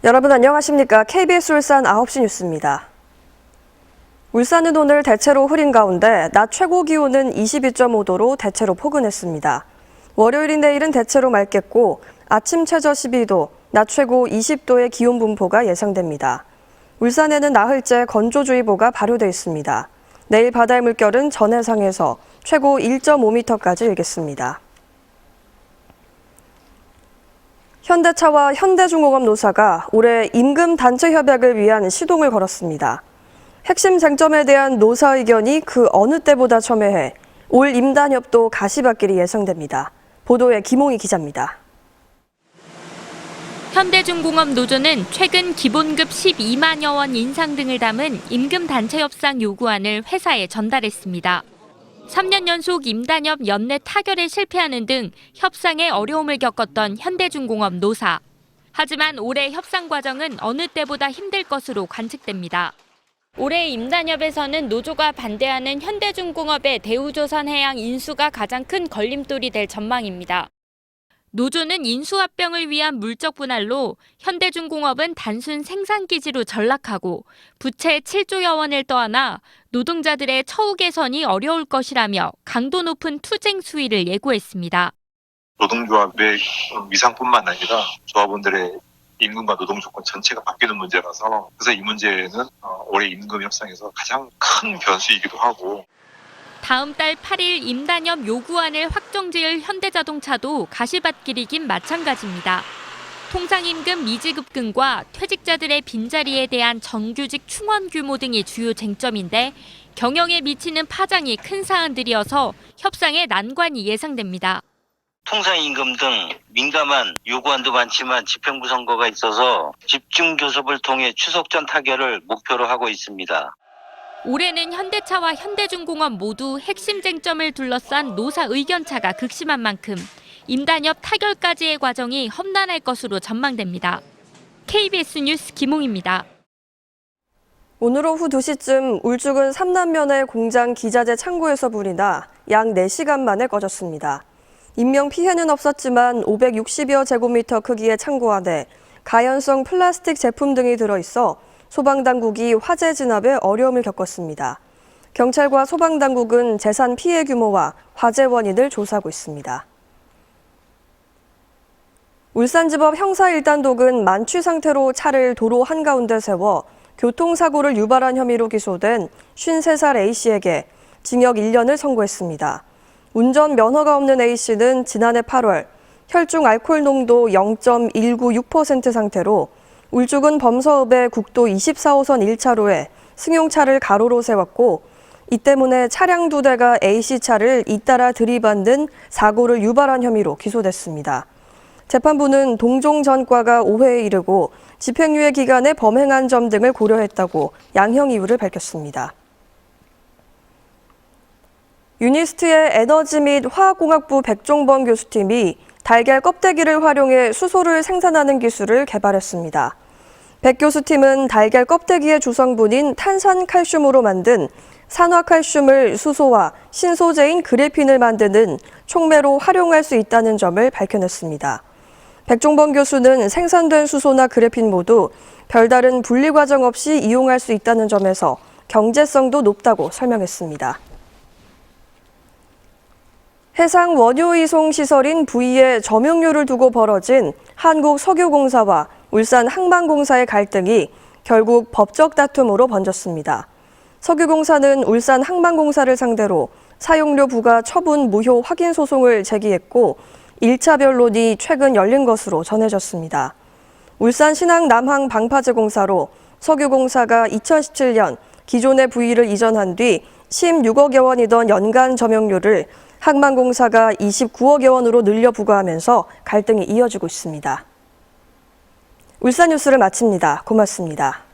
여러분 안녕하십니까? KBS 울산 9시 뉴스입니다. 울산은 오늘 대체로 흐린 가운데 낮 최고 기온은 22.5도로 대체로 포근했습니다. 월요일인 내일은 대체로 맑겠고 아침 최저 12도, 낮 최고 20도의 기온 분포가 예상됩니다. 울산에는 나흘째 건조주의보가 발효돼 있습니다. 내일 바다의 물결은 전해상에서 최고 1.5m까지 일겠습니다. 현대차와 현대중공업 노사가 올해 임금 단체 협약을 위한 시동을 걸었습니다. 핵심 쟁점에 대한 노사 의견이 그 어느 때보다 첨예해 올 임단협도 가시밭길이 예상됩니다. 보도에 김홍희 기자입니다. 현대중공업 노조는 최근 기본급 12만여 원 인상 등을 담은 임금 단체 협상 요구안을 회사에 전달했습니다. 3년 연속 임단협 연내 타결에 실패하는 등 협상에 어려움을 겪었던 현대중공업 노사. 하지만 올해 협상 과정은 어느 때보다 힘들 것으로 관측됩니다. 올해 임단협에서는 노조가 반대하는 현대중공업의 대우조선해양 인수가 가장 큰 걸림돌이 될 전망입니다. 노조는 인수합병을 위한 물적 분할로 현대중공업은 단순 생산기지로 전락하고 부채 7조여 원을 떠안아 노동자들의 처우 개선이 어려울 것이라며 강도 높은 투쟁 수위를 예고했습니다. 노동조합의 위상뿐만 아니라 조합원들의 임금과 노동 조건 전체가 바뀌는 문제라서 그래서 이 문제는 올해 임금 협상에서 가장 큰 변수이기도 하고 다음 달 8일 임단협 요구안을 확정지을 현대자동차도 가시밭길이 긴 마찬가지입니다. 통상임금 미지급금과 퇴직자들의 빈자리에 대한 정규직 충원 규모 등이 주요 쟁점인데 경영에 미치는 파장이 큰 사안들이어서 협상에 난관이 예상됩니다. 통상임금 등 민감한 요구안도 많지만 집행부 선거가 있어서 집중 교섭을 통해 추석 전 타결을 목표로 하고 있습니다. 올해는 현대차와 현대중공업 모두 핵심 쟁점을 둘러싼 노사 의견차가 극심한 만큼 임단협 타결까지의 과정이 험난할 것으로 전망됩니다. KBS 뉴스 김홍입니다. 오늘 오후 2시쯤 울주군 삼남면의 공장 기자재 창고에서 불이 나 약 4시간 만에 꺼졌습니다. 인명 피해는 없었지만 560여 제곱미터 크기의 창고 안에 가연성 플라스틱 제품 등이 들어있어 소방당국이 화재 진압에 어려움을 겪었습니다. 경찰과 소방당국은 재산 피해 규모와 화재 원인을 조사하고 있습니다. 울산지법 형사 1단독은 만취 상태로 차를 도로 한가운데 세워 교통사고를 유발한 혐의로 기소된 53살 A씨에게 징역 1년을 선고했습니다. 운전 면허가 없는 A씨는 지난해 8월 혈중 알코올 농도 0.196% 상태로 울주군 범서읍의 국도 24호선 1차로에 승용차를 가로로 세웠고 이 때문에 차량 2대가 A씨 차를 잇따라 들이받는 사고를 유발한 혐의로 기소됐습니다. 재판부는 동종 전과가 5회에 이르고 집행유예 기간에 범행한 점 등을 고려했다고 양형 이유를 밝혔습니다. 유니스트의 에너지 및 화학공학부 백종범 교수팀이 달걀 껍데기를 활용해 수소를 생산하는 기술을 개발했습니다. 백 교수팀은 달걀 껍데기의 주성분인 탄산칼슘으로 만든 산화칼슘을 수소와 신소재인 그래핀을 만드는 촉매로 활용할 수 있다는 점을 밝혀냈습니다. 백종범 교수는 생산된 수소나 그래핀 모두 별다른 분리 과정 없이 이용할 수 있다는 점에서 경제성도 높다고 설명했습니다. 해상 원유 이송 시설인 부위의 점용료를 두고 벌어진 한국석유공사와 울산 항만공사의 갈등이 결국 법적 다툼으로 번졌습니다. 석유공사는 울산 항만공사를 상대로 사용료 부과 처분 무효 확인 소송을 제기했고 1차 변론이 최근 열린 것으로 전해졌습니다. 울산 신항 남항 방파제공사로 석유공사가 2017년 기존의 부위를 이전한 뒤 16억여 원이던 연간 점용료를 항만공사가 29억여 원으로 늘려 부과하면서 갈등이 이어지고 있습니다. 울산 뉴스를 마칩니다. 고맙습니다.